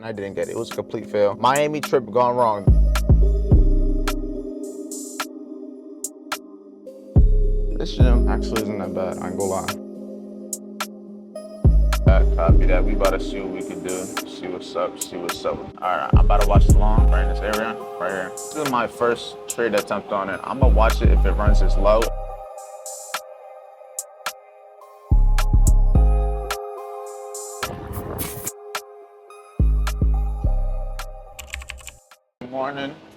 and I didn't get it. It was a complete fail. Miami trip gone wrong. This gym actually isn't that bad, I ain't gonna lie. Copy that. We about to see what we can do. See what's up, see what's up. Alright, I'm about to watch the long right in this area, right here. This is my first trade attempt on it. I'm gonna watch it if it runs this low.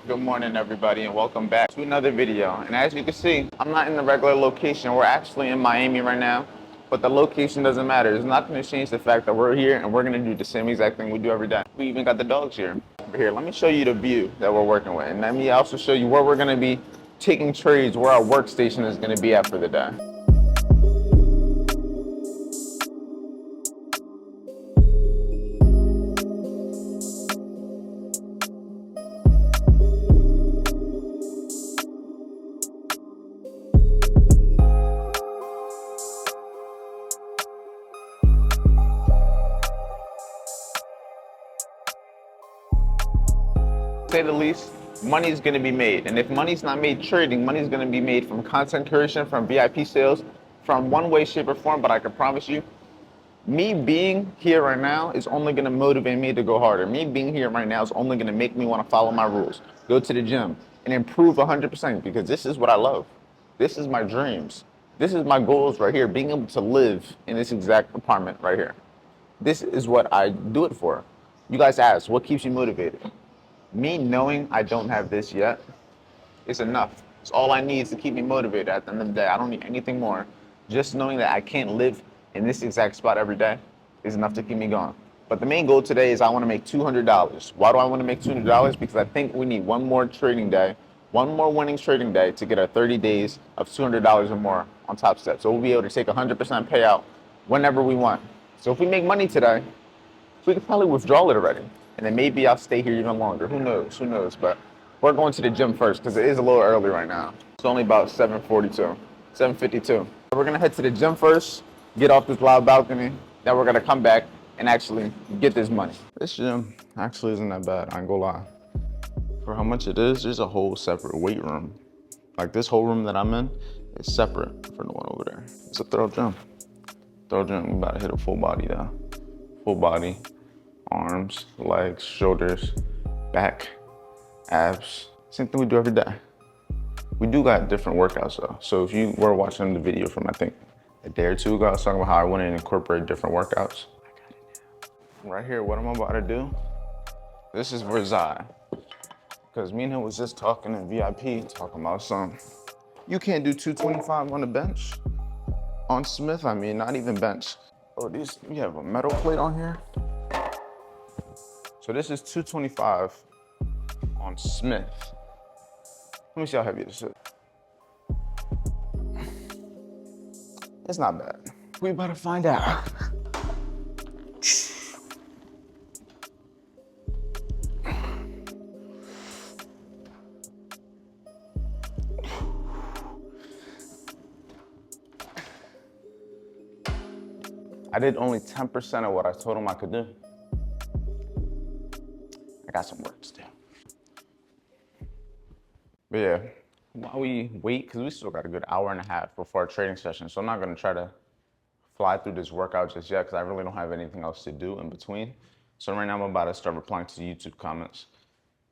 Good morning everybody, and welcome back to another video. And as you can see, I'm not in the regular location. We're actually in Miami right now, but the location doesn't matter. It's not going to change the fact that we're here and we're going to do the same exact thing we do every day. We even got the dogs here. Over here, let me show you the view that we're working with, and let me also show you where we're going to be taking trades, where our workstation is going to be at for the day. Say the least, money is going to be made. And if money's not made trading, money is going to be made from content creation, from VIP sales, from one way, shape, or form. But I can promise you, me being here right now is only going to motivate me to go harder. Me being here right now is only going to make me want to follow my rules, go to the gym, and improve 100%, because this is what I love. This is my dreams. This is my goals right here, being able to live in this exact apartment right here. This is what I do it for. You guys ask, what keeps you motivated? Me knowing I don't have this yet is enough. It's all I need to keep me motivated at the end of the day. I don't need anything more. Just knowing that I can't live in this exact spot every day is enough to keep me going. But the main goal today is I want to make $200. Why do I want to make $200? Because I think we need one more trading day, one more winning trading day to get our 30 days of $200 or more on Top Step. So we'll be able to take 100% payout whenever we want. So if we make money today, we could probably withdraw it already. And then maybe I'll stay here even longer. Who knows? But we're going to the gym first because it is a little early right now. It's only about 7:52. We're gonna head to the gym first, get off this loud balcony, then we're gonna come back and actually get this money. This gym actually isn't that bad, I ain't gonna lie. For how much it is, there's a whole separate weight room. Like this whole room that I'm in is separate from the one over there. It's a throw gym. We about to hit a full body though. Full body. Arms, legs, shoulders, back, abs. Same thing we do every day. We do got different workouts though. So if you were watching the video from, I think, a day or two ago, I was talking about how I wanted to incorporate different workouts. I got it now. Right here, what I'm about to do, this is for Zai. Because me and him was just talking in VIP, talking about something. You can't do 225 on the bench. On Smith, I mean, not even bench. Oh, we have a metal plate on here. So this is 225 on Smith. Let me see how heavy this is. It's not bad. We about to find out. I did only 10% of what I told him I could do. I got some work to do. But yeah, while we wait, because we still got a good hour and a half before our trading session, so I'm not gonna try to fly through this workout just yet, because I really don't have anything else to do in between. So right now I'm about to start replying to YouTube comments.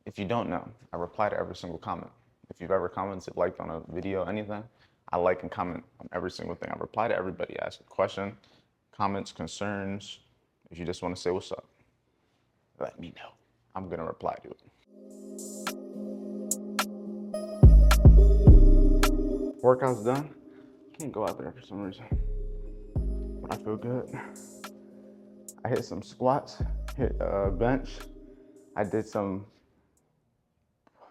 If you don't know, I reply to every single comment. If you've ever commented, liked on a video, anything, I like and comment on every single thing. I reply to everybody, ask a question, comments, concerns. If you just wanna say what's up, let me know. I'm gonna reply to it. Workout's done. Can't go out there for some reason, but I feel good. I hit some squats, hit bench. I did some,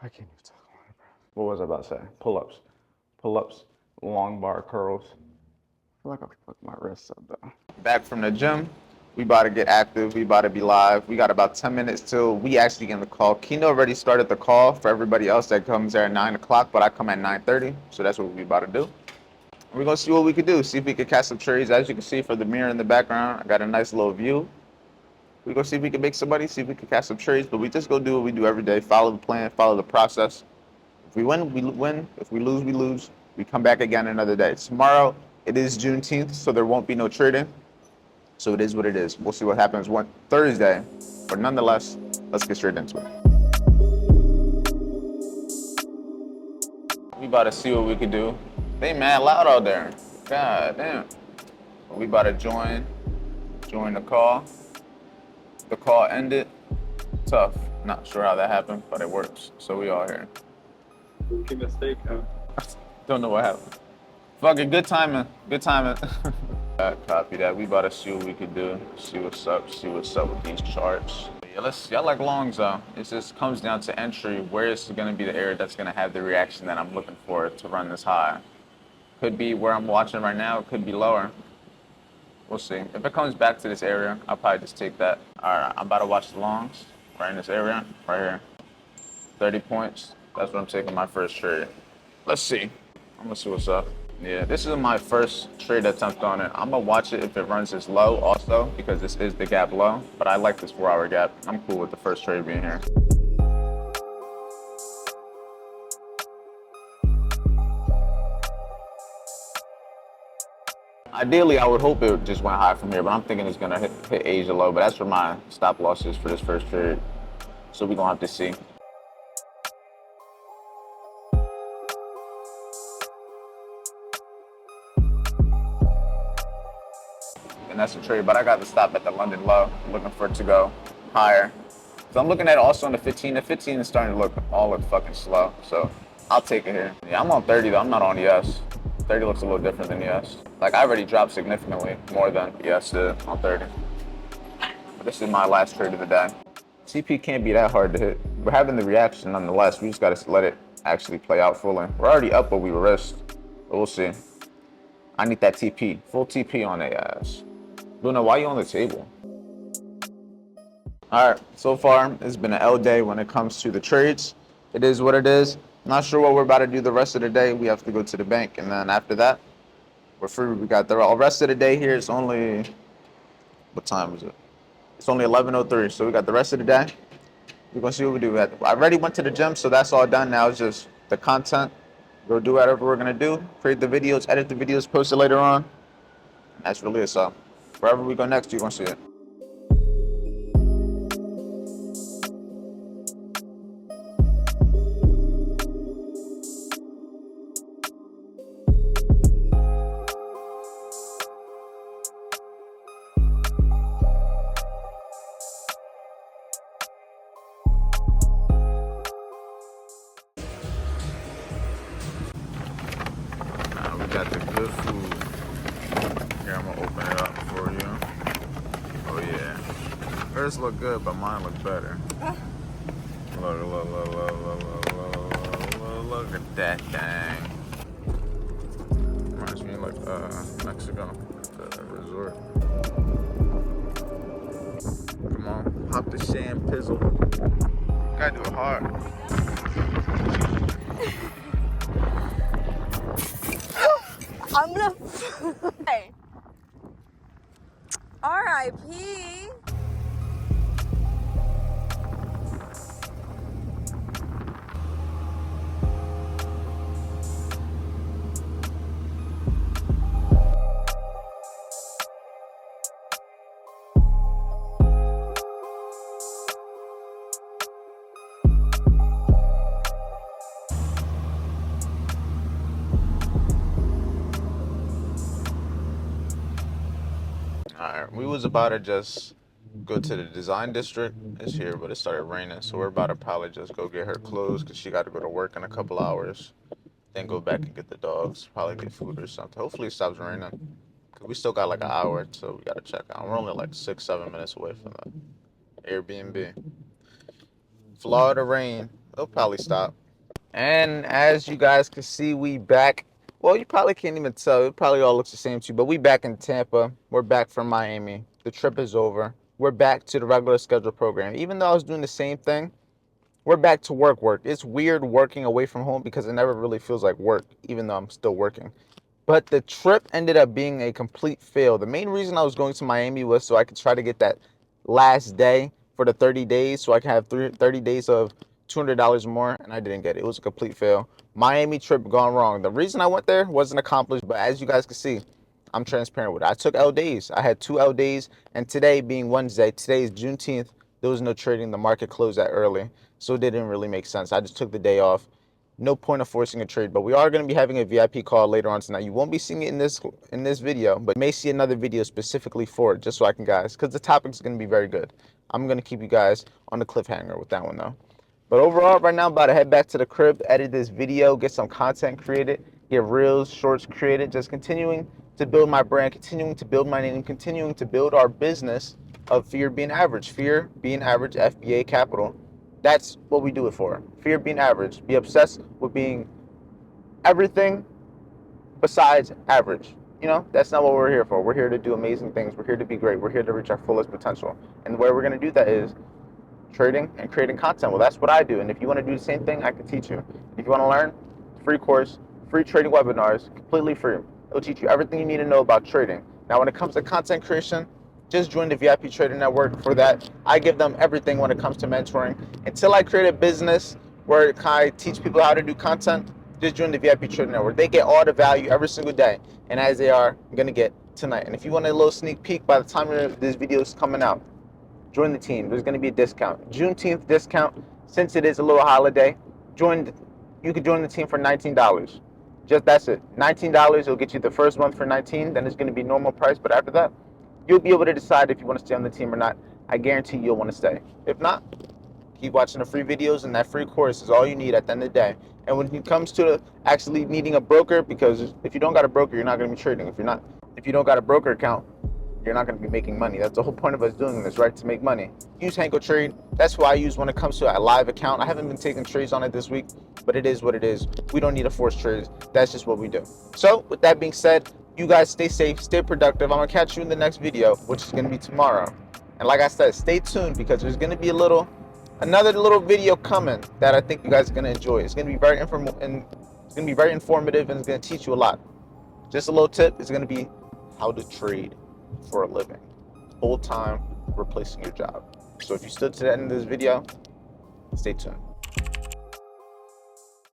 I can't even talk about it, bro. What was I about to say? Pull-ups, long bar curls. I feel like I fucked my wrists up though. Back from the gym. We about to get active, we about to be live. We got about 10 minutes till we actually get in the call. Keno already started the call for everybody else that comes there at 9 o'clock, but I come at 9:30, so that's what we about to do. We're gonna see what we can do, see if we can catch some trades. As you can see for the mirror in the background, I got a nice little view. We go see if we can make some money, see if we can catch some trades, but we just go do what we do every day. Follow the plan, follow the process. If we win, we win. If we lose, we lose. We come back again another day. Tomorrow, it is Juneteenth, so there won't be no trading. So it is what it is. We'll see what happens one Thursday. But nonetheless, let's get straight into it. We about to see what we can do. They mad loud out there. God damn. We about to join the call. The call ended. Tough. Not sure how that happened, but it works. So we all here. Rookie mistake, huh? Don't know what happened. Fucking good timing. Good timing. Copy that. We about to see what we can do. See what's up. See what's up with these charts. Yeah, y'all like longs though. It just comes down to entry. Where is going to be the area that's going to have the reaction that I'm looking for to run this high? Could be where I'm watching right now. It could be lower. We'll see. If it comes back to this area, I'll probably just take that. All right, I'm about to watch the longs right in this area, right here. 30 points. That's what I'm taking my first trade. Let's see. I'm gonna see what's up. Yeah, this is my first trade attempt on it. I'm gonna watch it if it runs this low also, because this is the gap low, but I like this 4-hour gap. I'm cool with the first trade being here. Ideally, I would hope it just went high from here, but I'm thinking it's gonna hit Asia low, but that's where my stop loss is for this first trade. So we're gonna have to see. And that's a trade, but I got to stop at the London low. I'm looking for it to go higher. So I'm looking at also on the 15. The 15 is starting to look fucking slow. So I'll take it here. Yeah, I'm on 30 though. I'm not on ES. 30 looks a little different than ES. Like I already dropped significantly more than ES did on 30. But this is my last trade of the day. TP can't be that hard to hit. We're having the reaction nonetheless. We just got to let it actually play out fully. We're already up what we risked, but we'll see. I need that TP. Full TP on their ass. Luna, why are you on the table? All right, so far, it's been an L day when it comes to the trades. It is what it is. Not sure what we're about to do the rest of the day. We have to go to the bank, and then after that, we're free. We got the rest of the day here. It's only, what time is it? It's only 11:03, so we got the rest of the day. We're gonna see what we do. I already went to the gym, so that's all done. Now it's just the content. Go do whatever we're gonna do. Create the videos, edit the videos, post it later on. That's really it, so. Wherever we go next, you're gonna see it. We got the good food. Here, I'm gonna open it up for you. Oh yeah. Hers look good, but mine look better. Look at that thing. Reminds me of like Mexico, the resort. Come on, pop the sham pizzle. Gotta do it hard. I'm gonna. Hey. R.I.P. Alright, we was about to just go to the design district. It's here, but it started raining, so we're about to probably just go get her clothes because she got to go to work in a couple hours. Then go back and get the dogs, probably get food or something. Hopefully it stops raining. Cause we still got like an hour, so we gotta check out. We're only like 6-7 minutes away from the Airbnb. Florida rain, it'll probably stop. And as you guys can see, we back. Well, you probably can't even tell. It probably all looks the same to you, but we back in Tampa. We're back from Miami. The trip is over. We're back to the regular schedule program. Even though I was doing the same thing, we're back to work. It's weird working away from home because it never really feels like work, even though I'm still working. But the trip ended up being a complete fail. The main reason I was going to Miami was so I could try to get that last day for the 30 days so I can have 30 days of $200 more, and I didn't get it. It was a complete fail. Miami trip gone wrong. The reason I went there wasn't accomplished, but as you guys can see, I'm transparent with it. I took L days. I had 2 L days, and today being Wednesday, today is Juneteenth, there was no trading. The market closed that early, so it didn't really make sense. I just took the day off. No point of forcing a trade, but we are going to be having a VIP call later on tonight. You won't be seeing it in this video, but you may see another video specifically for it, just so I can guys, because the topic is going to be very good. I'm going to keep you guys on the cliffhanger with that one though. But overall, right now, I'm about to head back to the crib, edit this video, get some content created, get reels, shorts created, just continuing to build my brand, continuing to build my name, continuing to build our business of Fear Being Average. Fear Being Average, FBA Capital. That's what we do it for. Fear being average. Be obsessed with being everything besides average. You know, that's not what we're here for. We're here to do amazing things. We're here to be great. We're here to reach our fullest potential. And the way we're going to do that is trading and creating content. Well, that's what I do. And if you want to do the same thing, I can teach you. If you want to learn, free course, free trading webinars, completely free. It'll teach you everything you need to know about trading. Now, when it comes to content creation, just join the VIP Trader Network. For that, I give them everything when it comes to mentoring. Until I create a business where I teach people how to do content, just join the VIP Trader Network. They get all the value every single day, and as they are going to get tonight. And if you want a little sneak peek by the time this video is coming out, join the team. There's going to be a discount. Juneteenth discount. Since it is a little holiday, you can join the team for $19. Just that's it. $19. It'll get you the first month for $19. Then it's going to be normal price, but after that, you'll be able to decide if you want to stay on the team or not. I guarantee you'll want to stay. If not, keep watching the free videos, and that free course is all you need at the end of the day. And when it comes to actually needing a broker, because if you don't got a broker, you're not going to be trading. If you don't got a broker account, you're not going to be making money. That's the whole point of us doing this, right? To make money. Use Hanko Trade. That's what I use when it comes to a live account. I haven't been taking trades on it this week, but it is what it is. We don't need to force trades. That's just what we do. So with that being said, you guys stay safe, stay productive. I'm going to catch you in the next video, which is going to be tomorrow. And like I said, stay tuned, because there's going to be another little video coming that I think you guys are going to enjoy. It's going to be very informative, and it's going to teach you a lot. Just a little tip is going to be how to trade for a living, full time, replacing your job. So if you stood to the end of this video, stay tuned.